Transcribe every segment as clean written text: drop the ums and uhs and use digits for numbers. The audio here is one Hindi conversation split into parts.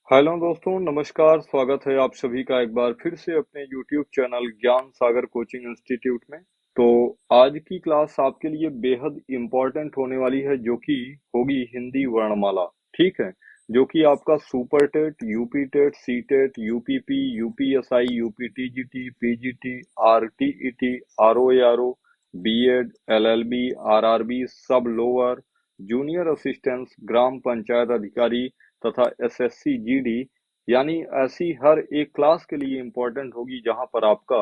हेलो दोस्तों, नमस्कार। स्वागत है आप सभी का एक बार फिर से अपने यूट्यूब चैनल ज्ञान सागर कोचिंग इंस्टीट्यूट में। तो आज की क्लास आपके लिए बेहद इम्पोर्टेंट होने वाली है, जो कि होगी हिंदी वर्णमाला। ठीक है, जो कि आपका super TET, UP TET, C TET, UPP, UPSI, UPTGT, PGT, RTET, RO ARO, BEd, LLB, RRB, सब लोअर, जूनियर असिस्टेंट, ग्राम पंचायत अधिकारी तथा एसएससी जीडी, यानी ऐसी हर एक क्लास के लिए इम्पोर्टेंट होगी जहां पर आपका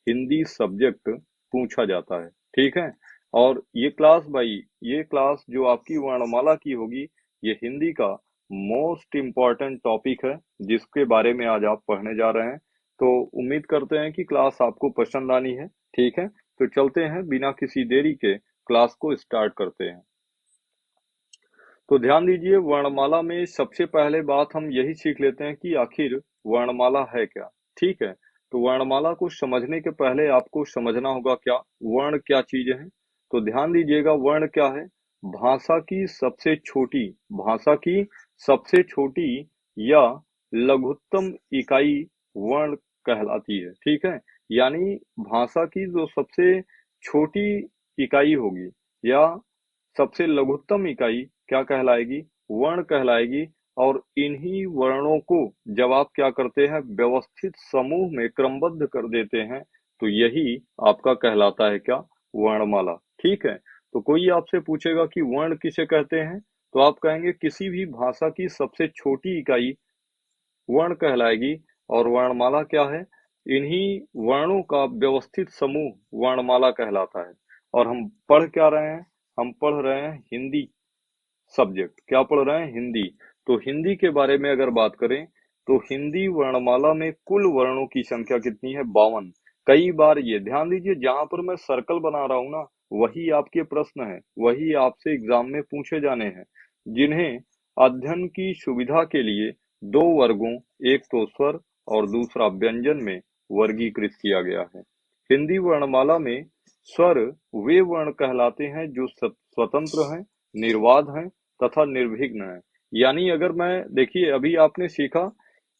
हिंदी सब्जेक्ट पूछा जाता है। ठीक है, और ये क्लास जो आपकी वर्णमाला की होगी, ये हिंदी का मोस्ट इम्पॉर्टेंट टॉपिक है, जिसके बारे में आज आप पढ़ने जा रहे हैं। तो उम्मीद करते हैं कि क्लास आपको पसंद आनी है। ठीक है, तो चलते हैं, बिना किसी देरी के क्लास को स्टार्ट करते हैं। तो ध्यान दीजिए, वर्णमाला में सबसे पहले बात हम यही सीख लेते हैं कि आखिर वर्णमाला है क्या। ठीक है, तो वर्णमाला को समझने के पहले आपको समझना होगा क्या वर्ण क्या चीज है। तो ध्यान दीजिएगा, वर्ण क्या है? भाषा की सबसे छोटी भाषा की सबसे छोटी या लघुत्तम इकाई वर्ण कहलाती है। ठीक है, यानी भाषा की जो सबसे छोटी इकाई होगी या सबसे लघुत्तम इकाई क्या कहलाएगी? वर्ण कहलाएगी। और इन्हीं वर्णों को जब आप क्या करते हैं, व्यवस्थित समूह में क्रमबद्ध कर देते हैं, तो यही आपका कहलाता है क्या? वर्णमाला। ठीक है, तो कोई आपसे पूछेगा कि वर्ण किसे कहते हैं, तो आप कहेंगे किसी भी भाषा की सबसे छोटी इकाई वर्ण कहलाएगी। और वर्णमाला क्या है? इन्हीं वर्णों का व्यवस्थित समूह वर्णमाला कहलाता है। और हम पढ़ क्या रहे हैं? हम पढ़ रहे हैं हिंदी सब्जेक्ट। क्या पढ़ रहे हैं? हिंदी। तो हिंदी के बारे में अगर बात करें, तो हिंदी वर्णमाला में कुल वर्णों की संख्या कितनी है? 52। कई बार ये ध्यान दीजिए, जहां पर मैं सर्कल बना रहा हूं ना, वही आपके प्रश्न है, वही आपसे एग्जाम में पूछे जाने हैं, जिन्हें अध्ययन की सुविधा के लिए दो वर्गों, एक तो स्वर और दूसरा व्यंजन में वर्गीकृत किया गया है। हिंदी वर्णमाला में स्वर वे वर्ण कहलाते हैं जो स्वतंत्र हैं, निर्वाध हैं तथा निर्विघ्न है। यानी अगर मैं देखिए, अभी आपने सीखा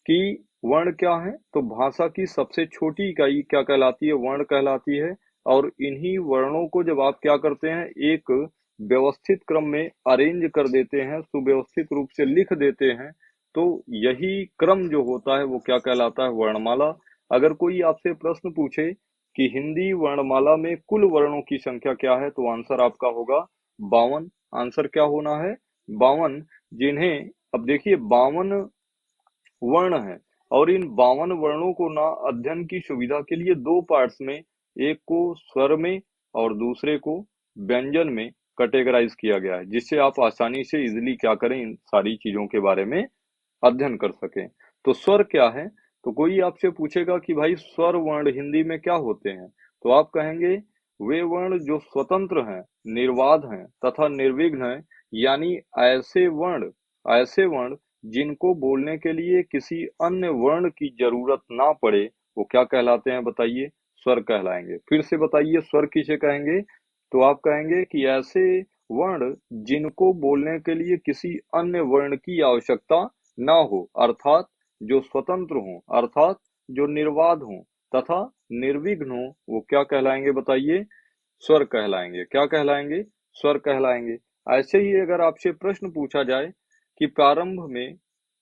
कि वर्ण क्या है, तो भाषा की सबसे छोटी इकाई क्या कहलाती है? वर्ण कहलाती है। और इन्हीं वर्णों को जब आप क्या करते हैं, एक व्यवस्थित क्रम में अरेंज कर देते हैं, सुव्यवस्थित रूप से लिख देते हैं, तो यही क्रम जो होता है वो क्या कहलाता है? वर्णमाला। अगर कोई आपसे प्रश्न पूछे कि हिंदी वर्णमाला में कुल वर्णों की संख्या क्या है, तो आंसर आपका होगा 52। आंसर क्या होना है? 52। जिन्हें अब देखिए 52 वर्ण है, और इन 52 वर्णों को ना अध्ययन की सुविधा के लिए दो पार्ट्स में, एक को स्वर में और दूसरे को व्यंजन में कैटेगराइज किया गया है, जिससे आप आसानी से इजिली क्या करें, इन सारी चीजों के बारे में अध्ययन कर सकें। तो स्वर क्या है? तो कोई आपसे पूछेगा कि भाई स्वर वर्ण हिंदी में क्या होते हैं, तो आप कहेंगे वे वर्ण जो स्वतंत्र हैं, निर्वाध हैं तथा निर्विघ्न हैं। यानी ऐसे वर्ण जिनको बोलने के लिए किसी अन्य वर्ण की जरूरत ना पड़े, वो क्या कहलाते हैं बताइए? स्वर कहलाएंगे। फिर से बताइए, स्वर किसे कहेंगे? तो आप कहेंगे कि ऐसे वर्ण जिनको बोलने के लिए किसी अन्य वर्ण की आवश्यकता ना हो, अर्थात जो स्वतंत्र हों, अर्थात जो निर्वाध हों तथा निर्विघ्न हों, वो क्या कहलाएंगे बताइए? स्वर कहलाएंगे। क्या कहलाएंगे? स्वर कहलाएंगे। ऐसे ही अगर आपसे प्रश्न पूछा जाए कि प्रारंभ में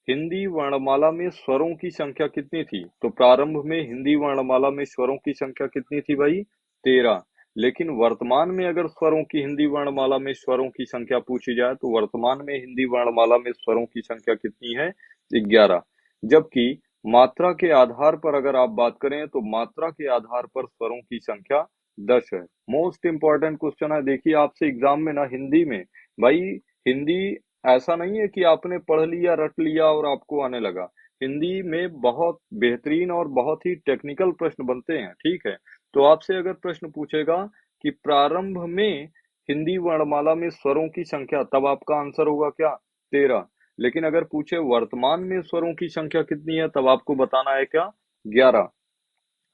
हिंदी वर्णमाला में स्वरों की संख्या कितनी थी, तो प्रारंभ में हिंदी वर्णमाला में स्वरों की संख्या कितनी थी भाई? 13। लेकिन वर्तमान में अगर स्वरों की हिंदी वर्णमाला में स्वरों की संख्या पूछी जाए, तो वर्तमान में हिंदी वर्णमाला में स्वरों की संख्या कितनी है? 11। जबकि मात्रा के आधार पर अगर आप बात करें, तो मात्रा के आधार पर स्वरों की संख्या 10 है। मोस्ट इंपॉर्टेंट क्वेश्चन है, देखिए आपसे एग्जाम में ना हिंदी में, भाई हिंदी ऐसा नहीं है कि आपने पढ़ लिया, रट लिया और आपको आने लगा। हिंदी में बहुत बेहतरीन और बहुत ही टेक्निकल प्रश्न बनते हैं। ठीक है, तो आपसे अगर प्रश्न पूछेगा कि प्रारंभ में हिंदी वर्णमाला में स्वरों की संख्या, तब आपका आंसर होगा क्या? 13। लेकिन अगर पूछे वर्तमान में स्वरों की संख्या कितनी है, तब आपको बताना है क्या? 11।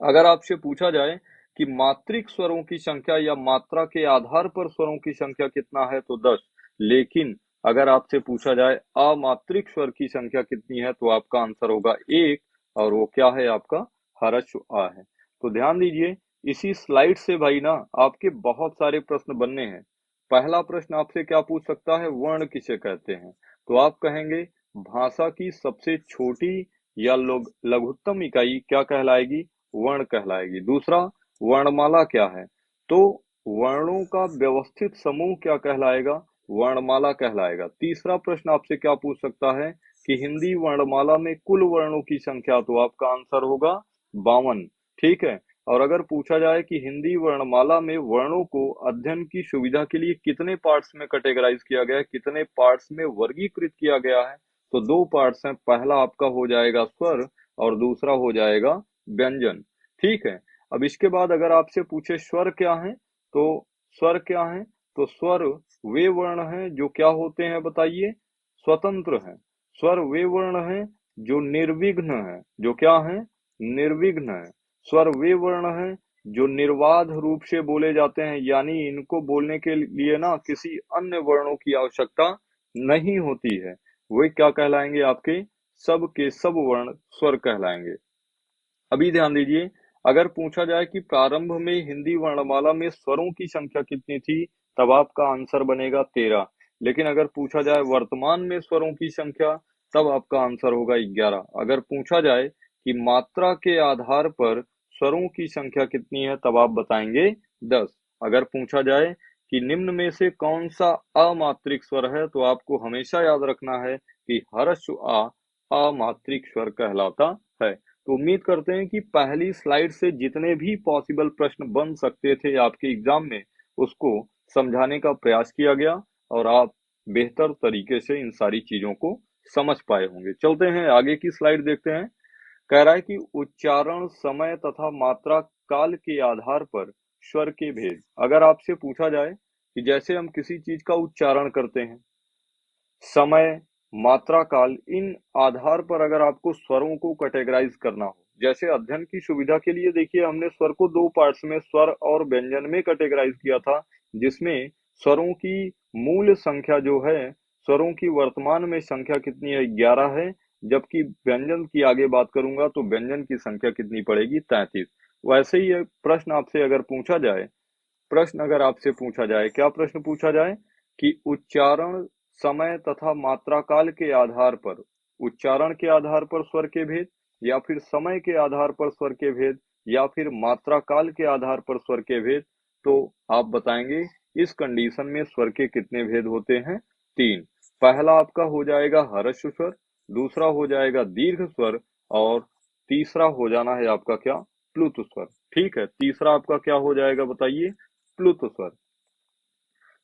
अगर आपसे पूछा जाए कि मात्रिक स्वरों की संख्या या मात्रा के आधार पर स्वरों की संख्या कितना है, तो 10। लेकिन अगर आपसे पूछा जाए अमात्रिक स्वर की संख्या कितनी है तो आपका आंसर होगा 1, और वो क्या है आपका हर्ष आ है। तो ध्यान दीजिए, इसी स्लाइड से भाई ना आपके बहुत सारे प्रश्न बनने हैं। पहला प्रश्न आपसे क्या पूछ सकता है, वर्ण किसे कहते हैं? तो आप कहेंगे भाषा की सबसे छोटी या लघुत्तम इकाई क्या कहलाएगी? वर्ण कहलाएगी। दूसरा, वर्णमाला क्या है? तो वर्णों का व्यवस्थित समूह क्या कहलाएगा? वर्णमाला कहलाएगा। तीसरा प्रश्न आपसे क्या पूछ सकता है कि हिंदी वर्णमाला में कुल वर्णों की संख्या, तो आपका आंसर होगा 52। ठीक है। और अगर पूछा जाए कि हिंदी वर्णमाला में वर्णों को अध्ययन की सुविधा के लिए कितने पार्ट्स में कैटेगराइज किया गया है, कितने पार्ट्स में वर्गीकृत किया गया है, तो 2 पार्ट्स हैं। पहला आपका हो जाएगा स्वर और दूसरा हो जाएगा व्यंजन। ठीक है। अब इसके बाद अगर आपसे पूछे स्वर क्या है, तो स्वर क्या है? तो स्वर वे वर्ण हैं जो क्या होते हैं बताइए? स्वतंत्र हैं। स्वर वे वर्ण हैं जो निर्विघ्न हैं। जो क्या हैं? निर्विघ्न है। स्वर वे वर्ण हैं जो निर्बाध रूप से बोले जाते हैं, यानी इनको बोलने के लिए ना किसी अन्य वर्णों की आवश्यकता नहीं होती है। वे क्या कहलाएंगे? आपके सब के सब वर्ण स्वर कहलाएंगे। अभी ध्यान दीजिए, अगर पूछा जाए कि प्रारंभ में हिंदी वर्णमाला में स्वरों की संख्या कितनी थी, तब आपका आंसर बनेगा 13। लेकिन अगर पूछा जाए वर्तमान में स्वरों की संख्या, तब आपका आंसर होगा 11। अगर पूछा जाए कि मात्रा के आधार पर स्वरों की संख्या कितनी है, तब आप बताएंगे 10। अगर पूछा जाए कि निम्न में से कौन सा अमात्रिक स्वर है, तो आपको हमेशा याद रखना है कि हर्ष आ अमात्रिक स्वर कहलाता है। तो उम्मीद करते हैं कि पहली स्लाइड से जितने भी पॉसिबल प्रश्न बन सकते थे आपके एग्जाम में, उसको समझाने का प्रयास किया गया और आप बेहतर तरीके से इन सारी चीजों को समझ पाए होंगे। चलते हैं आगे की स्लाइड देखते हैं। कह रहा है कि उच्चारण समय तथा मात्रा काल के आधार पर स्वर के भेद। अगर आपसे पूछा जाए कि जैसे हम किसी चीज का उच्चारण करते हैं, समय, मात्रा काल, इन आधार पर अगर आपको स्वरों को कैटेगराइज करना हो, जैसे अध्ययन की सुविधा के लिए देखिए हमने स्वर को 2 पार्ट्स में स्वर और व्यंजन में कैटेगराइज किया था, जिसमें स्वरों की मूल संख्या जो है, स्वरों की वर्तमान में संख्या कितनी है? 11 है। जबकि व्यंजन की आगे बात करूंगा तो व्यंजन की संख्या कितनी पड़ेगी? 33। वैसे ही एक प्रश्न आपसे अगर पूछा जाए, क्या प्रश्न पूछा जाए कि उच्चारण, समय तथा मात्रा काल के आधार पर, उच्चारण के आधार पर स्वर के भेद, या फिर समय के आधार पर स्वर के भेद, या फिर मात्रा काल के आधार पर स्वर के भेद, तो आप बताएंगे इस कंडीशन में स्वर के कितने भेद होते हैं? 3। पहला आपका हो जाएगा हर्ष स्वर, दूसरा हो जाएगा दीर्घ स्वर, और तीसरा हो जाना है आपका क्या? प्लुत स्वर। ठीक है। तीसरा आपका क्या हो जाएगा बताइए? प्लुत स्वर।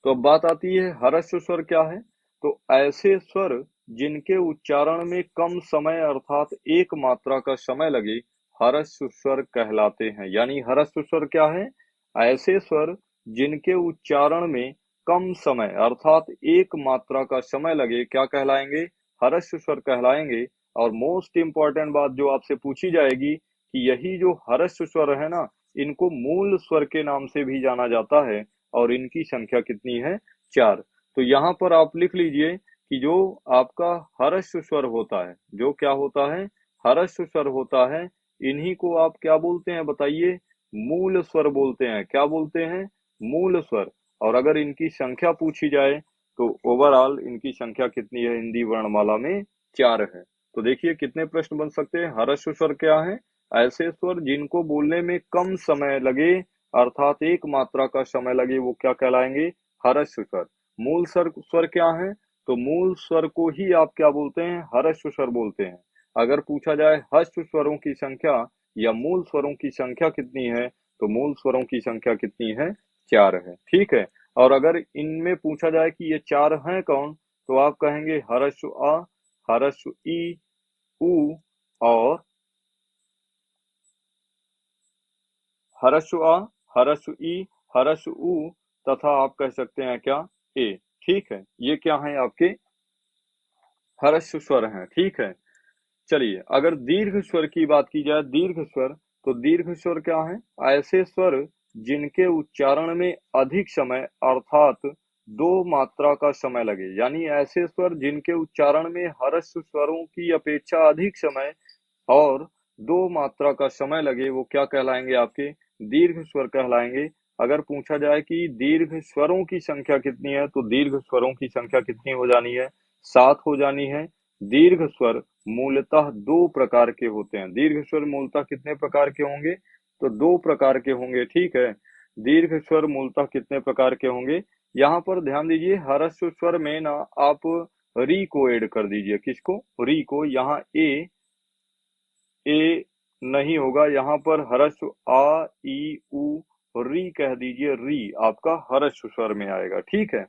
तो अब बात आती है हर्ष स्वर क्या है? तो ऐसे स्वर जिनके उच्चारण में कम समय अर्थात एक मात्रा का समय लगे, हर्ष स्वर कहलाते हैं। यानी हर्ष स्वर क्या है? ऐसे स्वर जिनके उच्चारण में कम समय अर्थात एक मात्रा का समय लगे, क्या कहलाएंगे? हर्ष स्वर कहलाएंगे। और मोस्ट इंपॉर्टेंट बात जो आपसे पूछी जाएगी कि यही जो हर्ष स्वर है ना, इनको मूल स्वर के नाम से भी जाना जाता है, और इनकी संख्या कितनी है? 4। तो यहाँ पर आप लिख लीजिए कि जो आपका हर्ष स्वर होता है, जो क्या होता है? हर्ष स्वर होता है, इन्हीं को आप क्या बोलते हैं बताइए? मूल स्वर बोलते हैं। क्या बोलते हैं? मूल स्वर। और अगर इनकी संख्या पूछी जाए तो ओवरऑल इनकी संख्या कितनी है हिंदी वर्णमाला में? 4 है। तो देखिए कितने प्रश्न बन सकते हैं। हर्ष स्वर क्या है? ऐसे स्वर जिनको बोलने में कम समय लगे अर्थात एक मात्रा का समय लगे, वो क्या कहलाएंगे? हर्ष स्वर। मूल स्वर क्या है? तो मूल स्वर को ही आप क्या बोलते हैं? हर्ष स्वर बोलते हैं। अगर पूछा जाए हर्ष स्वरों की संख्या या मूल स्वरों की संख्या कितनी है, तो मूल स्वरों की संख्या कितनी है? 4 है। ठीक है। और अगर इनमें पूछा जाए कि ये 4 हैं कौन, तो आप कहेंगे हर्ष आ, हर्ष ई, उ, और हर्ष आ, हर्ष ई, हर्ष उ, तथा आप कह सकते हैं क्या? ए। ठीक है। ये क्या है? आपके हर्ष स्वर हैं। ठीक है। चलिए अगर दीर्घ स्वर की बात की जाए, दीर्घ स्वर, तो दीर्घ स्वर क्या है? ऐसे स्वर जिनके उच्चारण में अधिक समय अर्थात दो मात्रा का समय लगे, यानी ऐसे स्वर जिनके उच्चारण में हर्ष स्वरों की अपेक्षा अधिक समय और दो मात्रा का समय लगे, वो क्या कहलाएंगे? आपके दीर्घ स्वर कहलाएंगे। अगर पूछा जाए कि दीर्घ स्वरों की संख्या कितनी है, तो दीर्घ स्वरों की संख्या कितनी हो जानी है? 7 हो जानी है। दीर्घ स्वर मूलतः दो प्रकार के होते हैं। दीर्घ स्वर मूलतः कितने प्रकार के होंगे? तो दो प्रकार के होंगे, ठीक है। दीर्घ स्वर मूलतः कितने प्रकार के होंगे? यहाँ पर ध्यान दीजिए, ह्रस्व स्वर में ना आप री को ऐड कर दीजिए। किसको? री को। यहाँ ए नहीं होगा, यहाँ पर ह्रस्व आ ई उ री कह दीजिए। री आपका ह्रस्व स्वर में आएगा, ठीक है।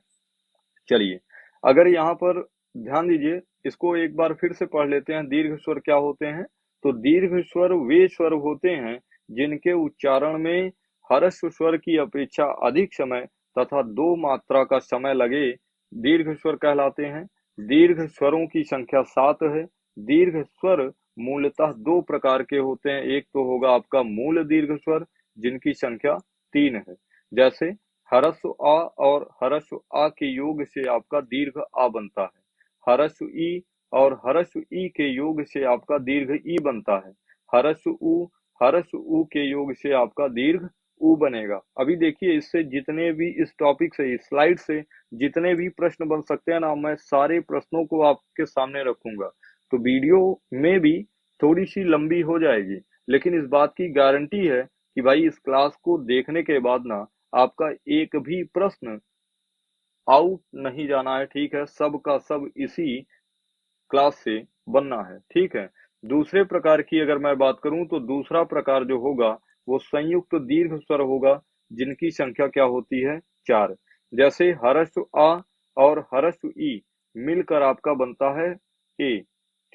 चलिए, अगर यहाँ पर ध्यान दीजिए, इसको एक बार फिर से पढ़ लेते हैं। दीर्घ स्वर क्या होते हैं? तो दीर्घ स्वर वे स्वर होते हैं जिनके उच्चारण में ह्रस्व स्वर की अपेक्षा अधिक समय तथा दो मात्रा का समय लगे, दीर्घ स्वर कहलाते हैं। दीर्घ स्वरों की संख्या 7 है। दीर्घ स्वर मूलतः दो प्रकार के होते हैं। एक तो होगा आपका मूल दीर्घ स्वर, जिनकी संख्या 3 है। जैसे ह्रस्व आ और ह्रस्व आ के योग से आपका दीर्घ आ बनता है। ह्रस्व ई और ह्रस्व ई के योग से आपका दीर्घ ई बनता है। ह्रस्व उ के योग से आपका दीर्घ उ बनेगा। अभी देखिए, इससे जितने भी इस टॉपिक से, इस स्लाइड से जितने भी प्रश्न बन सकते हैं ना, मैं सारे प्रश्नों को आपके सामने रखूंगा। तो वीडियो में भी थोड़ी सी लंबी हो जाएगी, लेकिन इस बात की गारंटी है कि भाई इस क्लास को देखने के बाद ना आपका एक भी प्रश्न आउट नहीं जाना है, ठीक है। सब का सब इसी क्लास से बनना है, ठीक है। दूसरे प्रकार की अगर मैं बात करूं, तो दूसरा प्रकार जो होगा वो संयुक्त दीर्घ स्वर होगा, जिनकी संख्या क्या होती है? 4। जैसे ह्रस्व आ और ह्रस्व ई मिलकर आपका बनता है ए,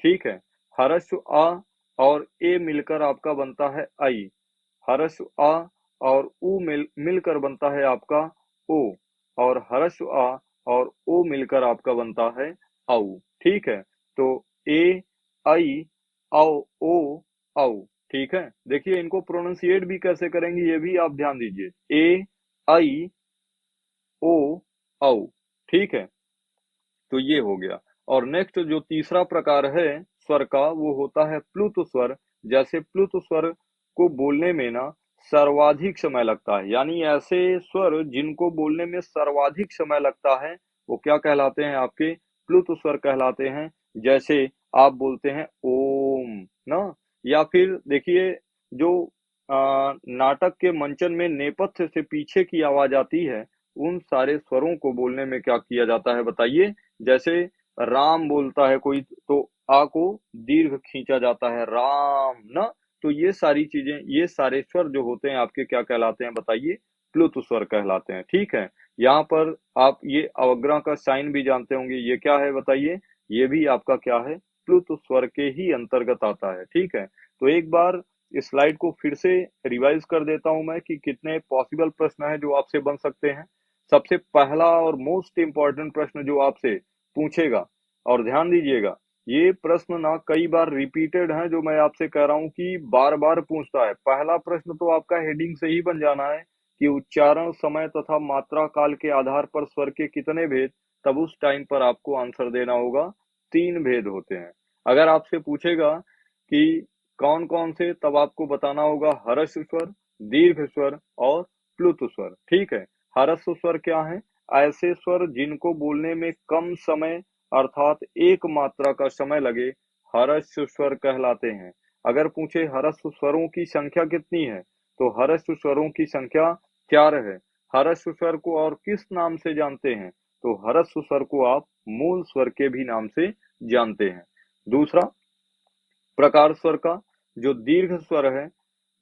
ठीक है। ह्रस्व आ और ए मिलकर आपका बनता है आई। ह्रस्व आ और उ मिलकर बनता है आपका ओ, और ह्रस्व आ और ओ मिलकर आपका बनता है औ, ठीक है। तो ए आई औ ओ औ, ठीक है। देखिए, इनको प्रोनाउंसिएट भी कैसे करेंगे ये भी आप ध्यान दीजिए। ए आई ओ औ, ठीक है। तो ये हो गया। और नेक्स्ट जो तीसरा प्रकार है स्वर का, वो होता है प्लुत स्वर। जैसे प्लुत स्वर को बोलने में ना सर्वाधिक समय लगता है, यानी ऐसे स्वर जिनको बोलने में सर्वाधिक समय लगता है, वो क्या कहलाते हैं? आपके प्लुत स्वर कहलाते हैं। जैसे आप बोलते हैं ओम ना, या फिर देखिए, जो नाटक के मंचन में नेपथ्य से पीछे की आवाज आती है, उन सारे स्वरों को बोलने में क्या किया जाता है बताइए? जैसे राम बोलता है कोई, तो आ को दीर्घ खींचा जाता है, राम ना। तो ये सारी चीजें, ये सारे स्वर जो होते हैं आपके क्या कहलाते हैं बताइए? प्लुत स्वर कहलाते हैं, ठीक है। यहाँ पर आप ये अवग्रह का साइन भी जानते होंगे, ये क्या है बताइए? ये भी आपका क्या है? प्लुत स्वर के ही अंतर्गत आता है, ठीक है। तो एक बार इस स्लाइड को फिर से रिवाइज कर देता हूं मैं कि कितने पॉसिबल प्रश्न हैं जो आपसे बन सकते हैं। सबसे पहला और मोस्ट इंपॉर्टेंट प्रश्न जो आपसे पूछेगा, और ध्यान दीजिएगा, ये प्रश्न ना कई बार रिपीटेड है, जो मैं आपसे कह रहा हूं कि बार बार पूछता है। पहला प्रश्न तो आपका हेडिंग से ही बन जाना है कि उच्चारण, समय तथा मात्रा काल के आधार पर स्वर के कितने भेद? तब उस टाइम पर आपको आंसर देना होगा 3 भेद होते हैं। अगर आपसे पूछेगा कि कौन कौन से, तब आपको बताना होगा ह्रस्व स्वर, दीर्घ स्वर और प्लुत स्वर, ठीक है। ह्रस्व स्वर क्या है? ऐसे स्वर जिनको बोलने में कम समय अर्थात एक मात्रा का समय लगे, ह्रस्व स्वर कहलाते हैं। अगर पूछे ह्रस्व स्वरों की संख्या कितनी है, तो ह्रस्व स्वरों की संख्या 4 है। ह्रस्व स्वर को और किस नाम से जानते हैं? तो ह्रस्व स्वर को आप मूल स्वर के भी नाम से जानते हैं। दूसरा प्रकार स्वर का जो दीर्घ स्वर है,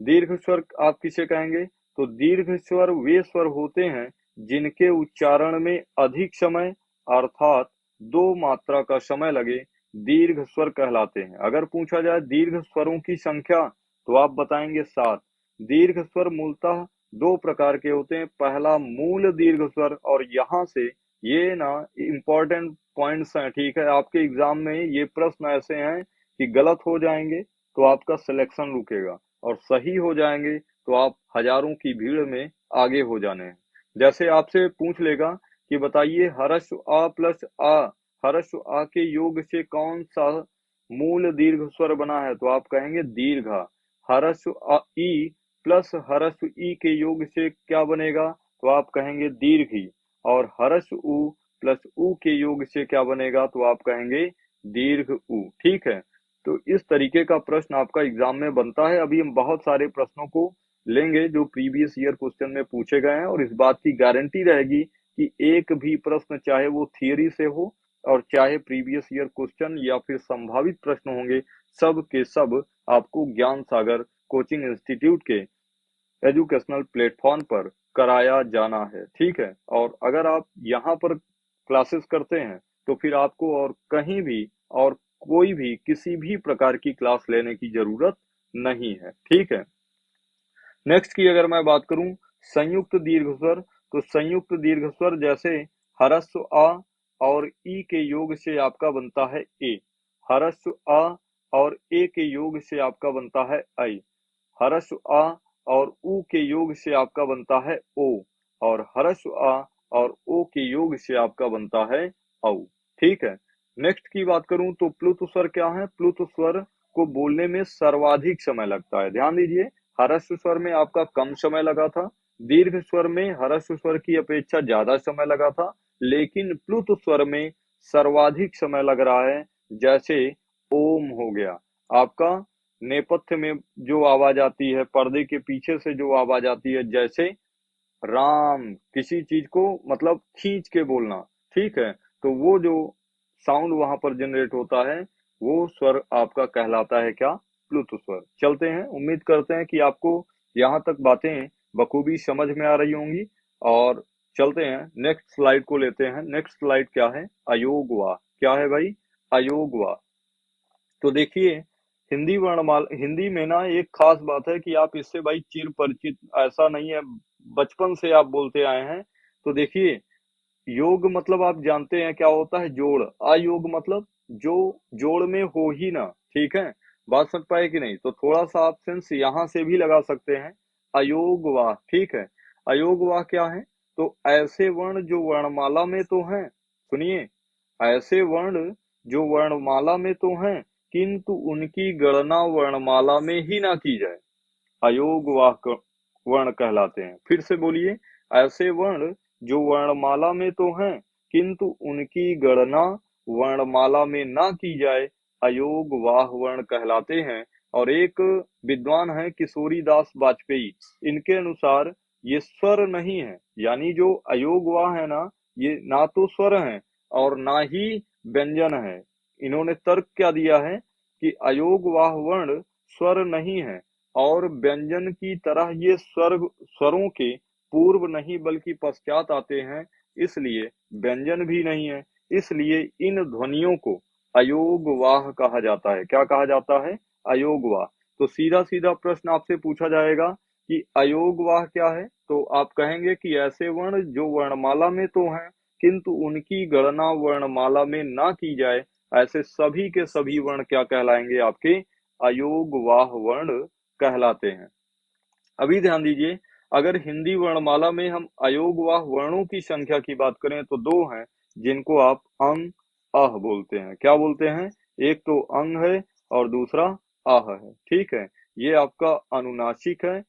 दीर्घ स्वर आप किसे कहेंगे? तो दीर्घ स्वर वे स्वर होते हैं जिनके उच्चारण में अधिक समय अर्थात दो मात्रा का समय लगे, दीर्घ स्वर कहलाते हैं। अगर पूछा जाए दीर्घ स्वरों की संख्या, तो आप बताएंगे 7। दीर्घ स्वर मूलतः दो प्रकार के होते हैं। पहला मूल दीर्घ स्वर, और यहाँ से ये ना इंपॉर्टेंट पॉइंट्स हैं, ठीक है। आपके एग्जाम में ये प्रश्न ऐसे हैं कि गलत हो जाएंगे तो आपका सिलेक्शन रुकेगा, और सही हो जाएंगे तो आप हजारों की भीड़ में आगे हो जाने हैं। जैसे आपसे पूछ लेगा कि बताइए हर्ष आ प्लस आ, हर्ष आ के योग से कौन सा मूल दीर्घ स्वर बना है, तो आप कहेंगे दीर्घा। हर्ष आ ई प्लस हर्ष ई के योग से क्या बनेगा, तो आप कहेंगे दीर्घी। और हर्ष उ प्लस उ के योग से क्या बनेगा, तो आप कहेंगे दीर्घ उ। ठीक है, तो इस तरीके का प्रश्न आपका एग्जाम में बनता है। अभी हम बहुत सारे प्रश्नों को लेंगे जो प्रीवियस ईयर क्वेश्चन में पूछे गए हैं, और इस बात की गारंटी रहेगी कि एक भी प्रश्न चाहे वो थियरी से हो और चाहे प्रीवियस ईयर क्वेश्चन या फिर संभावित प्रश्न होंगे, सब के सब आपको ज्ञान सागर कोचिंग इंस्टीट्यूट के एजुकेशनल प्लेटफॉर्म पर कराया जाना है। ठीक है, और अगर आप यहाँ पर क्लासेस करते हैं तो फिर आपको और कहीं भी और कोई भी किसी भी प्रकार की क्लास लेने की जरूरत नहीं है। ठीक है, नेक्स्ट की अगर मैं बात करूं संयुक्त दीर्घ स्वर, तो संयुक्त दीर्घ स्वर जैसे हरस्व आ और ई के योग से आपका बनता है ए, हरस्व आ और ए के योग से आपका बनता है आई, हरस्व आ और ऊ के योग से आपका बनता है ओ, और हरस्व आ और ओ के योग से आपका बनता है औ। ठीक है, नेक्स्ट की बात करूं तो प्लुत स्वर क्या है, प्लुत स्वर को बोलने में सर्वाधिक समय लगता है। ध्यान दीजिए, हरस्व स्वर में आपका कम समय लगा था, दीर्घ स्वर में हरस्व स्वर की अपेक्षा ज्यादा समय लगा था, लेकिन प्लुत स्वर में सर्वाधिक समय लग रहा है। जैसे ओम हो गया, आपका नेपथ्य में जो आवाज आती है, पर्दे के पीछे से जो आवाज आती है, जैसे राम, किसी चीज को मतलब खींच के बोलना। ठीक है, तो वो जो साउंड वहां पर जनरेट होता है वो स्वर आपका कहलाता है क्या, प्लुत स्वर। चलते हैं, उम्मीद करते हैं कि आपको यहाँ तक बातें बखूबी समझ में आ रही होंगी, और चलते हैं नेक्स्ट स्लाइड को लेते हैं। नेक्स्ट स्लाइड क्या है, अयोगवा। क्या है भाई, अयोगवा। तो देखिए, हिंदी वर्णमाला, हिंदी में ना एक खास बात है कि आप इससे भाई चिर परिचित ऐसा नहीं है, बचपन से आप बोलते आए हैं। तो देखिए, योग मतलब आप जानते हैं क्या होता है, जोड़। अयोग मतलब जो जोड़ में हो ही ना। ठीक है, बात समझ पाए कि नहीं, तो थोड़ा सा आप सेंस यहां से भी लगा सकते हैं, अयोगवाह। ठीक है, अयोगवाह क्या है, तो ऐसे वर्ण जो वर्णमाला में तो हैं, सुनिए, ऐसे वर्ण जो वर्णमाला में तो हैं किंतु उनकी गणना वर्णमाला में ही ना की जाए, अयोगवाह वर्ण कहलाते हैं। फिर से बोलिए, ऐसे वर्ण जो वर्णमाला में तो हैं किंतु उनकी गणना वर्णमाला में ना की जाए, अयोगवाह वर्ण कहलाते हैं। और एक विद्वान है किशोरी दास वाजपेयी, इनके अनुसार ये स्वर नहीं है, यानी जो अयोगवाह है ना, ये ना तो स्वर है और ना ही व्यंजन है। इन्होंने तर्क क्या दिया है कि अयोगवाह वर्ण स्वर नहीं है और व्यंजन की तरह ये स्वरों के पूर्व नहीं बल्कि पश्चात आते हैं, इसलिए व्यंजन भी नहीं है, इसलिए इन ध्वनियों को अयोगवाह कहा जाता है। क्या कहा जाता है, अयोगवाह। तो सीधा सीधा प्रश्न आपसे पूछा जाएगा कि अयोगवाह क्या है, तो आप कहेंगे कि ऐसे वर्ण जो वर्णमाला में तो हैं किंतु उनकी गणना वर्णमाला में ना की जाए, ऐसे सभी के सभी वर्ण क्या कहलाएंगे, आपके अयोगवाह वर्ण कहलाते हैं। अभी ध्यान दीजिए, अगर हिंदी वर्णमाला में हम अयोगवाह वर्णों की संख्या की बात करें तो दो हैं जिनको आप अंग अह बोलते हैं। क्या बोलते हैं, एक तो अंग है और दूसरा आह है। ठीक है, ये आपका अनुनासिक है,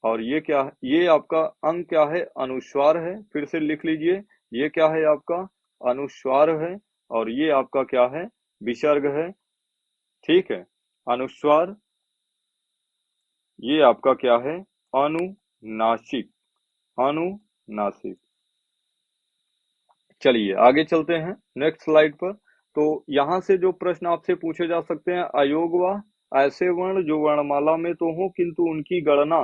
और ये क्या है, ये आपका अंग क्या है, अनुस्वार है। फिर से लिख लीजिए, ये क्या है आपका अनुस्वार है, और ये आपका क्या है, विसर्ग है। ठीक है, अनुस्वार, ये आपका क्या है, अनुनासिक, अनुनासिक। चलिए आगे चलते हैं नेक्स्ट स्लाइड पर। तो यहां से जो प्रश्न आपसे पूछे जा सकते हैं, अयोगवा, ऐसे वर्ण जो वर्णमाला में तो हो किंतु उनकी गणना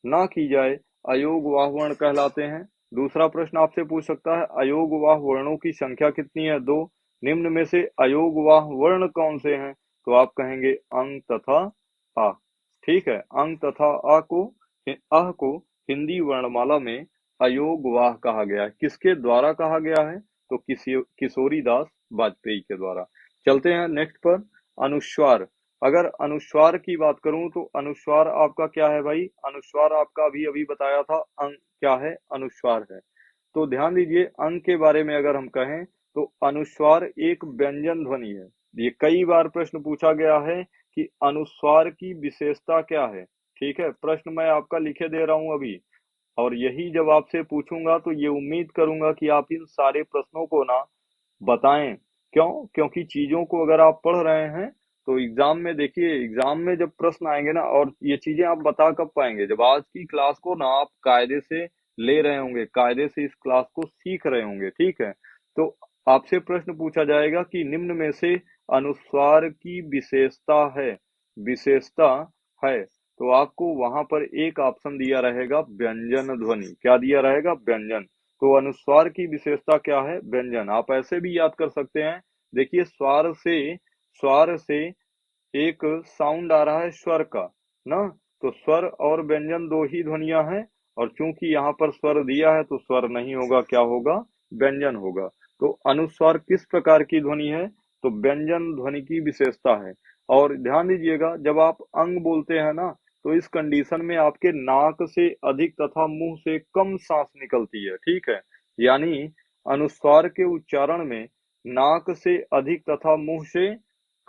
ना की जाए, अयोगवाह वर्ण कहलाते हैं। दूसरा प्रश्न आपसे पूछ सकता है, अयोगवाह वर्णों की संख्या कितनी है, दो। निम्न में से अयोगवाह वर्ण कौन से हैं, तो आप कहेंगे अंग तथा आ। ठीक है, अंग तथा आ को, अह को हिंदी वर्णमाला में अयोगवाह कहा गया है। किसके द्वारा कहा गया है, तो किशोरी दास वाजपेयी के द्वारा। चलते हैं नेक्स्ट पर, अनुस्वार। अगर अनुस्वार की बात करूं तो अनुस्वार आपका क्या है भाई, अनुस्वार आपका अभी अभी बताया था, अंग क्या है, अनुस्वार है। तो ध्यान दीजिए, अंग के बारे में अगर हम कहें तो अनुस्वार एक व्यंजन ध्वनि है। ये कई बार प्रश्न पूछा गया है कि अनुस्वार की विशेषता क्या है। ठीक है, प्रश्न मैं आपका लिखे दे रहा हूं अभी, और यही जब आपसे पूछूंगा तो ये उम्मीद करूंगा कि आप इन सारे प्रश्नों को ना बताएं। क्यों? क्योंकि चीजों को अगर आप पढ़ रहे हैं तो एग्जाम में, देखिए एग्जाम में जब प्रश्न आएंगे ना, और ये चीजें आप बता कब पाएंगे, जब आज की क्लास को ना आप कायदे से ले रहे होंगे, कायदे से इस क्लास को सीख रहे होंगे। ठीक है, तो आपसे प्रश्न पूछा जाएगा कि निम्न में से अनुस्वार की विशेषता है, तो आपको वहां पर एक ऑप्शन दिया रहेगा व्यंजन ध्वनि। क्या दिया रहेगा? व्यंजन। तो अनुस्वार की विशेषता क्या है? व्यंजन। आप ऐसे भी याद कर सकते हैं, देखिए स्वर से एक साउंड आ रहा है स्वर का ना, तो स्वर और व्यंजन दो ही ध्वनियां हैं, और चूंकि यहाँ पर स्वर दिया है तो स्वर नहीं होगा, क्या होगा? व्यंजन होगा। तो अनुस्वार किस प्रकार की ध्वनि है? तो व्यंजन ध्वनि की विशेषता है। और ध्यान दीजिएगा, जब आप अंग बोलते हैं ना, तो इस कंडीशन में आपके नाक से अधिक तथा मुंह से कम सांस निकलती है। ठीक है, यानी अनुस्वार के उच्चारण में नाक से अधिक तथा मुंह से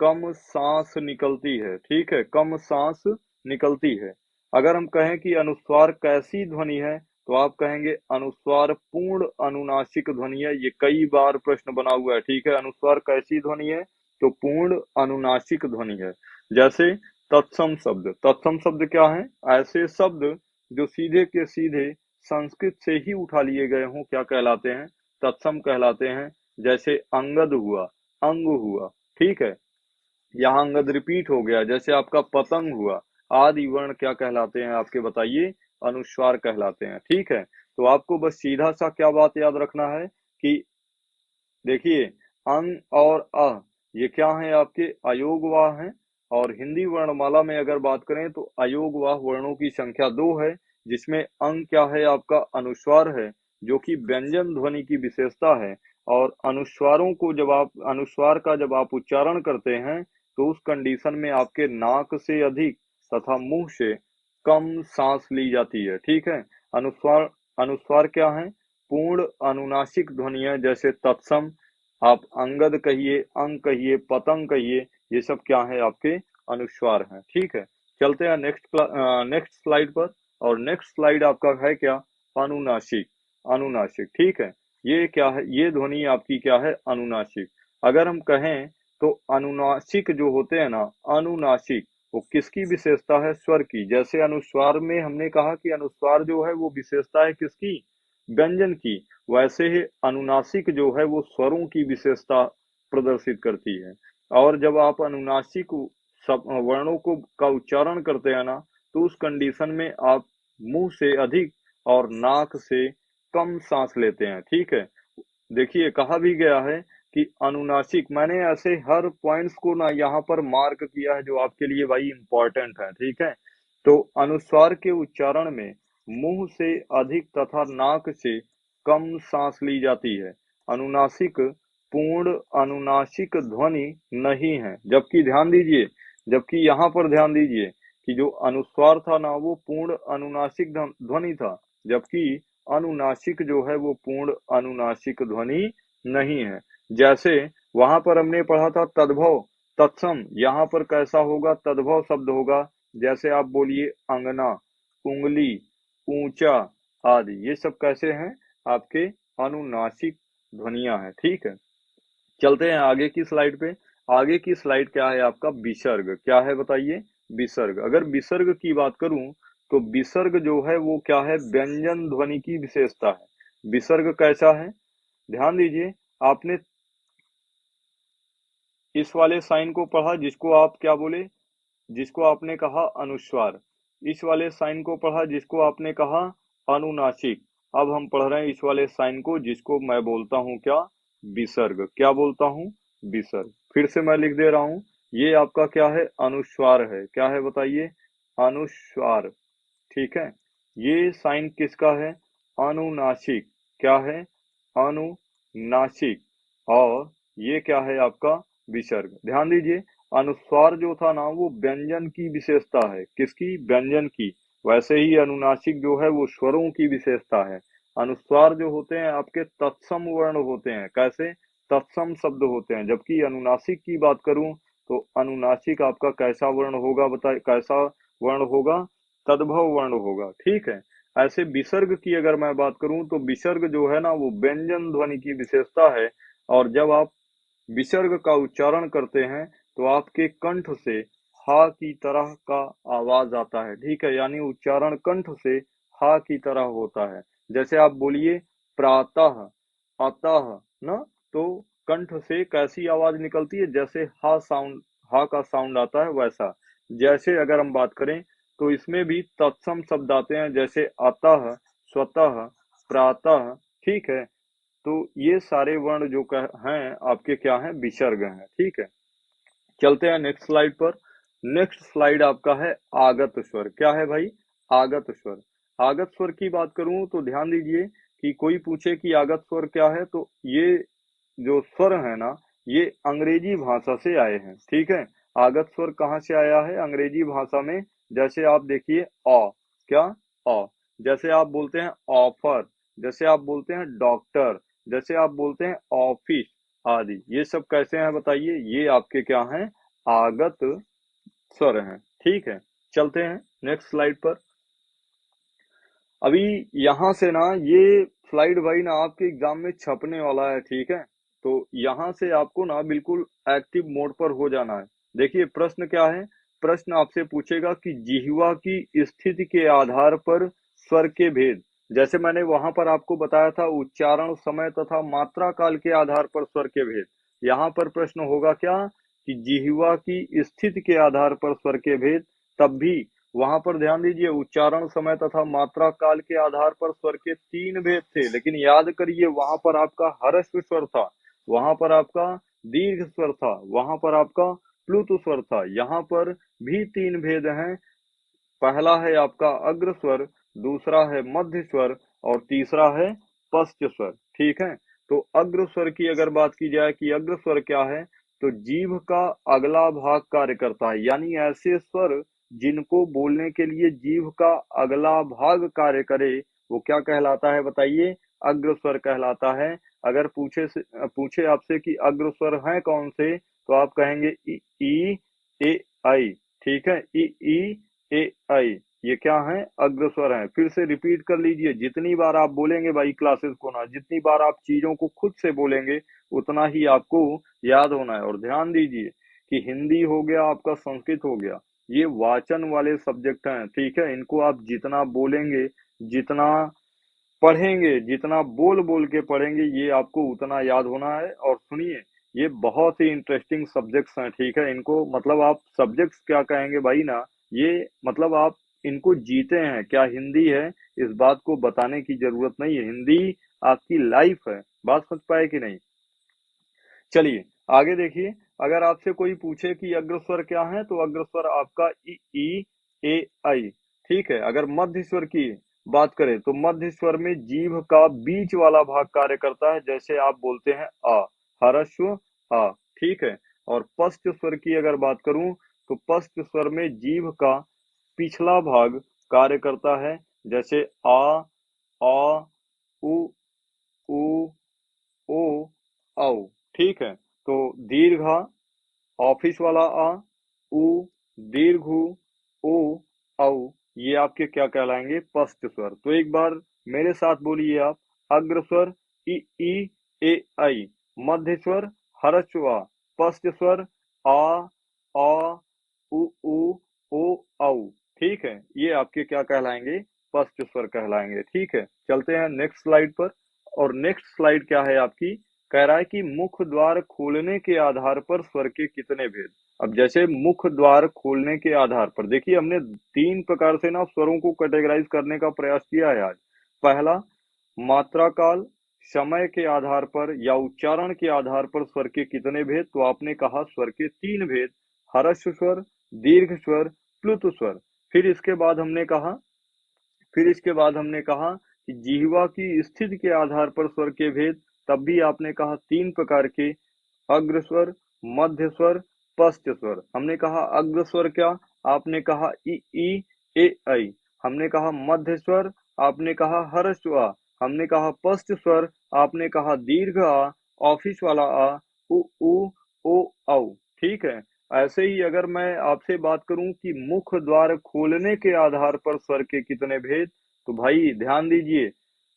कम सांस निकलती है। ठीक है, कम सांस निकलती है। अगर हम कहें कि अनुस्वार कैसी ध्वनि है, तो आप कहेंगे अनुस्वार पूर्ण अनुनासिक ध्वनि है। ये कई बार प्रश्न बना हुआ है। ठीक है, अनुस्वार कैसी ध्वनि है? तो पूर्ण अनुनासिक ध्वनि है। जैसे तत्सम शब्द क्या है? ऐसे शब्द जो सीधे के सीधे संस्कृत से ही उठा लिए गए हों, क्या कहलाते हैं? तत्सम कहलाते हैं। जैसे अंगद हुआ, अंग हुआ। ठीक है, यहाँ अंगद रिपीट हो गया। जैसे आपका पतंग हुआ, आदि वर्ण क्या कहलाते हैं आपके, बताइए? अनुस्वार कहलाते हैं। ठीक है, तो आपको बस सीधा सा क्या बात याद रखना है कि देखिए, अंग और अ ये क्या है? आपके अयोगवाह हैं। और हिंदी वर्णमाला में अगर बात करें तो अयोगवाह वर्णों की संख्या 2 है, जिसमें अंग क्या है? आपका अनुस्वार है, जो कि व्यंजन ध्वनि की विशेषता है। और अनुस्वार का जब आप उच्चारण करते हैं, तो उस कंडीशन में आपके नाक से अधिक तथा मुंह से कम सांस ली जाती है। ठीक है, अनुस्वार अनुस्वार क्या है? पूर्ण अनुनासिक ध्वनियां। जैसे तत्सम, आप अंगद कहिए, अंग कहिए, पतंग कहिए, ये सब क्या है? आपके अनुस्वार हैं। ठीक है, चलते हैं नेक्स्ट स्लाइड पर। और नेक्स्ट स्लाइड आपका है क्या? अनुनासिक। अनुनासिक, ठीक है, ये क्या है? ये ध्वनि आपकी क्या है? अनुनासिक। अगर हम कहें तो अनुनासिक जो होते हैं ना, अनुनासिक, वो किसकी विशेषता है? स्वर की। जैसे अनुस्वार में हमने कहा कि अनुस्वार जो है वो विशेषता है किसकी? व्यंजन की। वैसे ही अनुनासिक जो है वो स्वरों की विशेषता प्रदर्शित करती है। और जब आप अनुनासिक सब वर्णों को का उच्चारण करते हैं ना, तो उस कंडीशन में आप मुंह से अधिक और नाक से कम सांस लेते हैं। ठीक है, देखिए कहा भी गया है कि अनुनासिक, मैंने ऐसे हर पॉइंट्स को ना यहाँ पर मार्क किया है जो आपके लिए भाई इंपॉर्टेंट है। ठीक है, तो अनुस्वार के उच्चारण में मुंह से अधिक तथा नाक से कम सांस ली जाती है। अनुनासिक पूर्ण अनुनासिक ध्वनि नहीं है। जबकि यहाँ पर ध्यान दीजिए कि जो अनुस्वार था ना, वो पूर्ण अनुनासिक ध्वनि था, जबकि अनुनासिक जो है वो पूर्ण अनुनासिक ध्वनि नहीं है। जैसे वहां पर हमने पढ़ा था तद्भव, तत्सम, यहाँ पर कैसा होगा? तद्भव शब्द होगा। जैसे आप बोलिए अंगना, उंगली, ऊंचा आदि, ये सब कैसे हैं? आपके अनुनासिक ध्वनियां हैं। ठीक है, चलते हैं आगे की स्लाइड पे। आगे की स्लाइड क्या है? आपका विसर्ग। क्या है बताइए? विसर्ग। अगर विसर्ग की बात करूं तो विसर्ग जो है वो क्या है? व्यंजन ध्वनि की विशेषता है। विसर्ग कैसा है? ध्यान दीजिए, आपने इस वाले साइन को पढ़ा जिसको आप क्या बोले, जिसको आपने कहा अनुस्वार। इस वाले साइन को पढ़ा जिसको आपने कहा अनुनासिक। अब हम पढ़ रहे हैं इस वाले साइन को जिसको मैं बोलता हूं क्या? विसर्ग। क्या बोलता हूं? विसर्ग। फिर से मैं लिख दे रहा हूं, ये आपका क्या है? अनुस्वार है। क्या है बताइए? अनुस्वार। ठीक है, ये साइन किसका है? अनुनासिक। क्या है? अनुनासिक। और ये क्या है आपका? विसर्ग। ध्यान दीजिए, अनुस्वार जो था ना वो व्यंजन की विशेषता है। किसकी? व्यंजन की। वैसे ही अनुनासिक जो है वो स्वरों की विशेषता है। अनुस्वार जो होते हैं आपके तत्सम वर्ण होते हैं। कैसे? तत्सम शब्द होते हैं। जबकि अनुनासिक की बात करूं तो अनुनासिक आपका कैसा वर्ण होगा, बताइए कैसा वर्ण होगा? तद्भव वर्ण होगा। ठीक है। ऐसे विसर्ग की अगर मैं बात करूं तो विसर्ग जो है ना वो व्यंजन ध्वनि की विशेषता है। और जब आप विसर्ग का उच्चारण करते हैं तो आपके कंठ से हा की तरह का आवाज आता है। ठीक है, यानी उच्चारण कंठ से हा की तरह होता है। जैसे आप बोलिए प्रातः, अतः, ना, तो कंठ से कैसी आवाज निकलती है? जैसे हा साउंड, हा का साउंड आता है वैसा। जैसे अगर हम बात करें तो इसमें भी तत्सम शब्द आते हैं, जैसे अतः, स्वतः, प्रातः। ठीक है, तो ये सारे वर्ण जो हैं आपके क्या हैं? विसर्ग हैं। ठीक है, चलते हैं नेक्स्ट स्लाइड पर। नेक्स्ट स्लाइड आपका है आगत स्वर। क्या है भाई? आगत स्वर। आगत स्वर की बात करूं तो ध्यान दीजिए कि कोई पूछे कि आगत स्वर क्या है, तो ये जो स्वर है ना ये अंग्रेजी भाषा से आए हैं। ठीक है, आगत स्वर कहाँ से आया है? अंग्रेजी भाषा में। जैसे आप देखिए अ, क्या? अ। जैसे आप बोलते हैं ऑफर, जैसे आप बोलते हैं डॉक्टर, जैसे आप बोलते हैं ऑफिस आदि, ये सब कैसे हैं बताइए? ये आपके क्या हैं? आगत स्वर हैं। ठीक है, चलते हैं नेक्स्ट स्लाइड पर। अभी यहाँ से ना ये स्लाइड भाई ना आपके एग्जाम में छपने वाला है। ठीक है, तो यहाँ से आपको ना बिल्कुल एक्टिव मोड पर हो जाना है। देखिए प्रश्न क्या है? प्रश्न आपसे पूछेगा कि जिह्वा की स्थिति के आधार पर स्वर के भेद। जैसे मैंने वहां पर आपको बताया था उच्चारण, समय तथा मात्रा काल के आधार पर स्वर के भेद। यहाँ पर प्रश्न होगा क्या कि जिह्वा की स्थिति के आधार पर स्वर के भेद। तब भी वहां पर ध्यान दीजिए उच्चारण, समय तथा मात्रा काल के आधार पर स्वर के 3 भेद थे। लेकिन याद करिए वहां पर आपका ह्रस्व स्वर था, वहां पर आपका दीर्घ स्वर था, वहां पर आपका प्लुत स्वर था। यहाँ पर भी 3 भेद हैं। पहला है आपका अग्र स्वर, दूसरा है मध्य स्वर और तीसरा है पश्च स्वर। ठीक है, तो अग्र स्वर की अगर बात की जाए कि अग्र स्वर क्या है, तो जीभ का अगला भाग कार्य करता है। यानी ऐसे स्वर जिनको बोलने के लिए जीभ का अगला भाग कार्य करे वो क्या कहलाता है बताइए? अग्र स्वर कहलाता है। अगर पूछे आपसे कि अग्र स्वर हैं कौन से, तो आप कहेंगे ई, ई, ए, आई। ठीक है, ई, ई, ए, आई, ये क्या है? अग्र स्वर है। फिर से रिपीट कर लीजिए, जितनी बार आप बोलेंगे भाई क्लासेस को ना, जितनी बार आप चीजों को खुद से बोलेंगे उतना ही आपको याद होना है। और ध्यान दीजिए कि हिंदी हो गया आपका, संस्कृत हो गया, ये वाचन वाले सब्जेक्ट हैं। ठीक है, इनको आप जितना बोलेंगे, जितना पढ़ेंगे, जितना बोल बोल के पढ़ेंगे, ये आपको उतना याद होना है। और सुनिए, ये बहुत ही इंटरेस्टिंग सब्जेक्ट्स हैं। ठीक है, इनको मतलब आप सब्जेक्ट्स क्या कहेंगे भाई ना, ये मतलब आप इनको जीते हैं। क्या हिंदी है, इस बात को बताने की जरूरत नहीं है। हिंदी आपकी लाइफ है। बात समझ पाए कि नहीं? चलिए आगे देखिए। अगर आपसे कोई पूछे कि अग्रस्वर क्या है, तो अग्रस्वर आपका ई, ई, ए, आई। ठीक है, अगर मध्य स्वर की बात करें तो मध्य स्वर में जीभ का बीच वाला भाग कार्य करता है। जैसे आप बोलते हैं आ, ह्रस्व आ। ठीक है, और पश्च स्वर की अगर बात करूं तो पश्च स्वर में जीभ का पिछला भाग कार्य करता है। जैसे आ, उ, उ, ओ, औ। ठीक है, तो दीर्घ आ, ऑफिस वाला आ, उ, दीर्घ उ, ओ, औ, ये आपके क्या कहलाएंगे? पश्च स्वर। तो एक बार मेरे साथ बोलिए आप। अग्र स्वर ई, ई, ए, आई। मध्य स्वर ह्रस्व आ। पश्च स्वर आ, उ, ओ, औ। ठीक है, ये आपके क्या कहलाएंगे? पश्च स्वर कहलाएंगे। ठीक है, चलते हैं नेक्स्ट स्लाइड पर। और नेक्स्ट स्लाइड क्या है आपकी? कह रहा है कि मुख द्वार खोलने के आधार पर स्वर के कितने भेद। अब जैसे मुख द्वार खोलने के आधार पर देखिए, हमने 3 प्रकार से ना स्वरों को कैटेगराइज करने का प्रयास किया है आज। पहला, मात्रा काल, समय के आधार पर या उच्चारण के आधार पर स्वर के कितने भेद, तो आपने कहा स्वर के 3 भेद, ह्रस्व स्वर, दीर्घ स्वर, प्लुत स्वर। फिर इसके बाद हमने कहा फिर इसके बाद हमने कहा कि जिह्वा की स्थिति के आधार पर स्वर के भेद। तब भी आपने कहा 3 प्रकार के, अग्र स्वर, मध्य स्वर, पश्च स्वर। हमने कहा अग्र स्वर क्या? आपने कहा ई, ई, ए, आई। हमने कहा मध्य स्वर, आपने कहा ह्रस्व आ। हमने कहा स्पष्ट स्वर, आपने कहा दीर्घ आ, ऑफिस वाला आ, उ ऊ ओ औ। ठीक है। ऐसे ही अगर मैं आपसे बात करूं कि मुख द्वार खोलने के आधार पर स्वर के कितने भेद, तो भाई ध्यान दीजिए,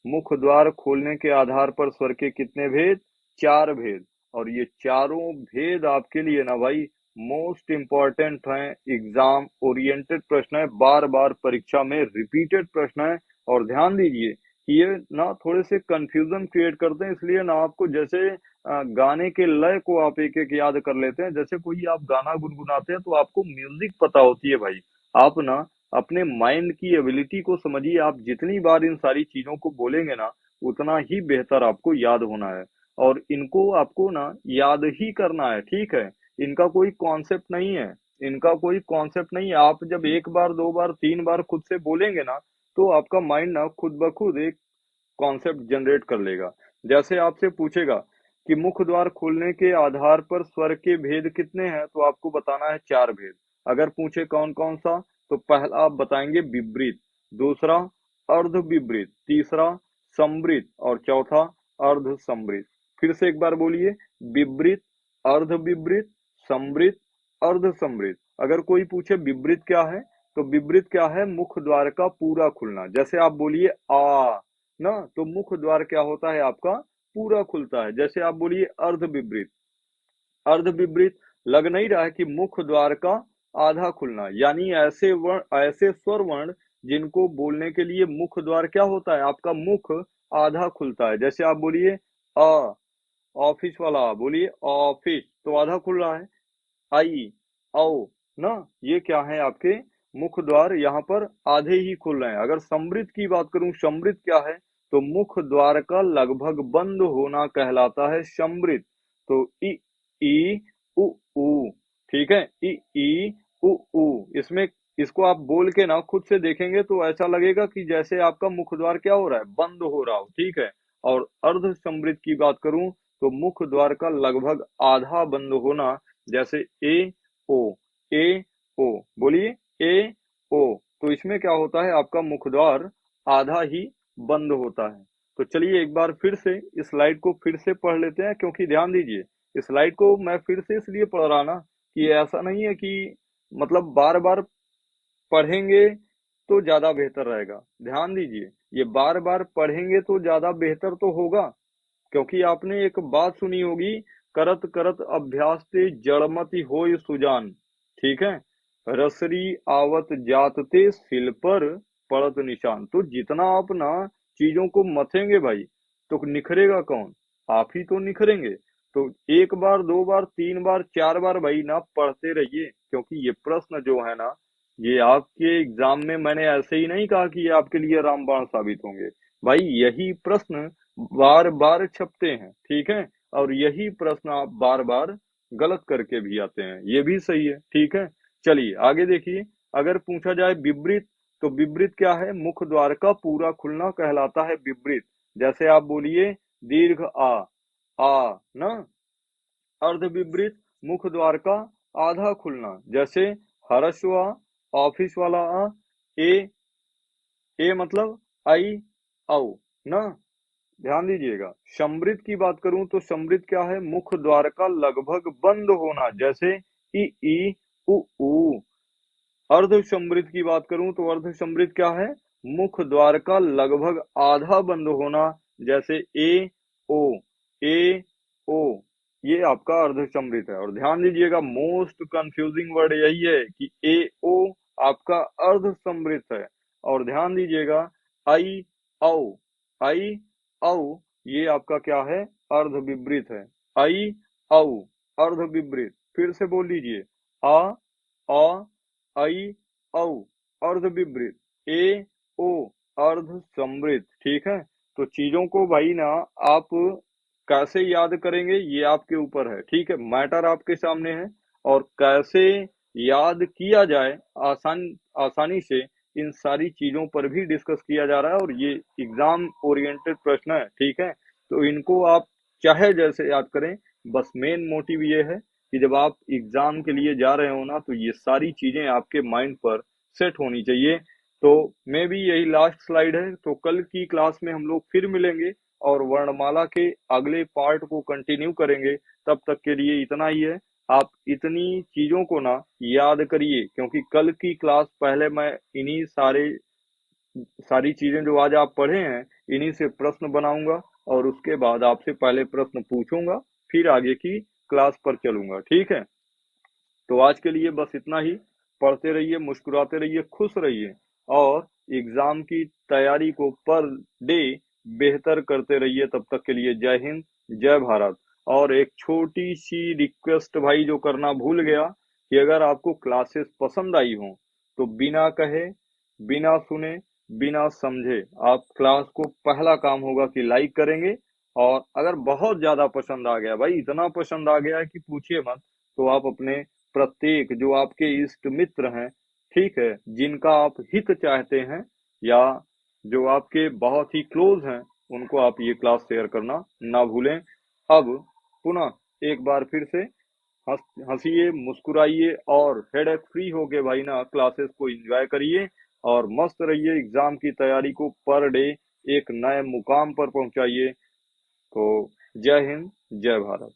मुख द्वार खोलने के आधार पर स्वर के कितने भेद? 4 भेद। और ये चारों भेद आपके लिए ना भाई मोस्ट इंपॉर्टेंट हैं, एग्जाम ओरिएंटेड प्रश्न है, बार बार परीक्षा में रिपीटेड प्रश्न है। और ध्यान दीजिए कि ये ना थोड़े से कंफ्यूजन क्रिएट करते हैं, इसलिए ना आपको जैसे गाने के लय को आप एक एक याद कर लेते हैं। जैसे कोई आप गाना गुनगुनाते हैं तो आपको म्यूजिक पता होती है भाई, आप ना अपने माइंड की एबिलिटी को समझिए, आप जितनी बार इन सारी चीजों को बोलेंगे ना उतना ही बेहतर आपको याद होना है। और इनको आपको ना याद ही करना है, ठीक है। इनका कोई कॉन्सेप्ट नहीं है, इनका कोई कॉन्सेप्ट नहीं है। आप जब एक बार दो बार तीन बार खुद से बोलेंगे ना तो आपका माइंड ना खुद ब खुद एक कॉन्सेप्ट जनरेट कर लेगा। जैसे आपसे पूछेगा कि मुख द्वार खोलने के आधार पर स्वर के भेद कितने हैं, तो आपको बताना है 4 भेद। अगर पूछे कौन कौन सा, तो पहला आप बताएंगे विपरीत, दूसरा अर्ध विपरीत, तीसरा समृत और चौथा अर्ध समृत। फिर से एक बार बोलिए, विपरीत, अर्ध विपरीत, समृत, अर्ध समृत। अगर कोई पूछे विपरीत क्या है, तो विपरीत क्या है? मुख द्वार का पूरा खुलना। जैसे आप बोलिए आ ना, तो मुख द्वार क्या होता है आपका? पूरा खुलता है। जैसे आप बोलिए अर्ध विपरीत, अर्ध विपरीत लग नहीं रहा है कि मुख द्वार का आधा खुलना, यानी ऐसे वर्ण, ऐसे स्वर वर्ण जिनको बोलने के लिए मुख द्वार क्या होता है आपका? मुख आधा खुलता है। जैसे आप बोलिए अ, ऑफिस वाला आ, बोलिए ऑफिस, तो आधा खुल रहा है। आई, औ ना, ये क्या है आपके मुख द्वार यहाँ पर आधे ही खुल रहे हैं। अगर समृद्ध की बात करूं, समृद्ध क्या है? तो मुख द्वार का लगभग बंद होना कहलाता है समृद्ध। तो ई उ ऊ, ठीक है, ई उ ऊ, इसमें इसको आप बोल के ना खुद से देखेंगे तो ऐसा लगेगा कि जैसे आपका मुख द्वार क्या हो रहा है? बंद हो रहा हो, ठीक है। और अर्ध समृद्ध की बात करूं तो मुख द्वार का लगभग आधा बंद होना, जैसे ए ओ, ए ओ, बोलिए ए ओ, तो इसमें क्या होता है आपका मुख द्वार आधा ही बंद होता है। तो चलिए एक बार फिर से इस स्लाइड को फिर से पढ़ लेते हैं, क्योंकि ध्यान दीजिए इस स्लाइड को मैं फिर से इसलिए पढ़ रहा ना कि ऐसा नहीं है कि मतलब बार बार पढ़ेंगे तो ज्यादा बेहतर रहेगा। ध्यान दीजिए, ये बार बार पढ़ेंगे तो ज्यादा बेहतर तो होगा, क्योंकि आपने एक बात सुनी होगी, करत करत अभ्यास ते जड़मति होय सुजान। ठीक है, रसरी आवत जात ते सिल पर पड़त निशान। तो जितना आप ना चीजों को मथेंगे भाई, तो निखरेगा कौन? आप ही तो निखरेंगे। तो एक बार दो बार तीन बार चार बार भाई ना पढ़ते रहिए, क्योंकि ये प्रश्न जो है ना, ये आपके एग्जाम में मैंने ऐसे ही नहीं कहा कि ये आपके लिए रामबाण साबित होंगे। भाई यही प्रश्न बार बार छपते हैं, ठीक है, और यही प्रश्न आप बार बार गलत करके भी आते हैं, ये भी सही है, ठीक है। चलिए आगे देखिए, अगर पूछा जाए विपरीत, तो विपरीत क्या है? मुख द्वार का पूरा खुलना कहलाता है विपरीत। जैसे आप बोलिए दीर्घ आ ना, अर्ध विपरीत मुख द्वार का आधा खुलना। जैसे हर्षव आ, ऑफिस वाला आ, ए, ए मतलब आई औ ना। ध्यान दीजिएगा, समृद्ध की बात करूं तो समृद्ध क्या है? मुख द्वार का लगभग बंद होना। जैसे ई उ ऊ। अर्ध समृद्ध की बात करूं तो अर्ध समृद्ध क्या है? मुख द्वार का लगभग आधा बंद होना। जैसे ओ, ए ओ, ये आपका अर्ध समृद्ध है। और ध्यान दीजिएगा, मोस्ट कंफ्यूजिंग वर्ड यही है कि ए ओ आपका अर्ध समृद्ध है। और ध्यान दीजिएगा, आई औ, आई औ, ये आपका क्या है? अर्ध विपरीत है। आई औ, अर्ध विपरीत। फिर से बोल लीजिए, आ आई औ, अर्ध विपरीत, ए ओ, अर्ध समृद्ध। ठीक है, तो चीजों को भाई ना आप कैसे याद करेंगे ये आपके ऊपर है, ठीक है। मैटर आपके सामने है, और कैसे याद किया जाए आसानी से, इन सारी चीजों पर भी डिस्कस किया जा रहा है। और ये एग्जाम ओरिएंटेड प्रश्न है, ठीक है। तो इनको आप चाहे जैसे याद करें, बस मेन मोटिव ये है कि जब आप एग्जाम के लिए जा रहे हो ना, तो ये सारी चीजें आपके माइंड पर सेट होनी चाहिए। तो मे भी यही लास्ट स्लाइड है। तो कल की क्लास में हम लोग फिर मिलेंगे और वर्णमाला के अगले पार्ट को कंटिन्यू करेंगे। तब तक के लिए इतना ही है। आप इतनी चीजों को ना याद करिए, क्योंकि कल की क्लास पहले मैं इन्हीं सारी चीजें जो आज आप पढ़े हैं इन्हीं से प्रश्न बनाऊंगा और उसके बाद आपसे पहले प्रश्न पूछूंगा, फिर आगे की क्लास पर चलूंगा। ठीक है, तो आज के लिए बस इतना ही। पढ़ते रहिए, मुस्कुराते रहिए, खुश रहिए और एग्जाम की तैयारी को पर डे बेहतर करते रहिए। तब तक के लिए जय हिंद, जय भारत। और एक छोटी सी रिक्वेस्ट भाई जो करना भूल गया, कि अगर आपको क्लासेस पसंद आई हो तो बिना कहे, बिना सुने, बिना समझे आप क्लास को पहला काम होगा कि लाइक करेंगे। और अगर बहुत ज्यादा पसंद आ गया, भाई इतना पसंद आ गया कि पूछिए मत, तो आप अपने प्रत्येक जो आपके इष्ट मित्र हैं, ठीक है, जिनका आप हित चाहते हैं या जो आपके बहुत ही क्लोज हैं, उनको आप ये क्लास शेयर करना ना भूलें। अब पुनः एक बार फिर से हंसिए, मुस्कुराइए और हेडेक फ्री होके भाई ना क्लासेस को एंजॉय करिए और मस्त रहिए। एग्जाम की तैयारी को पर डे एक नए मुकाम पर पहुंचाइए। तो जय हिंद, जय भारत।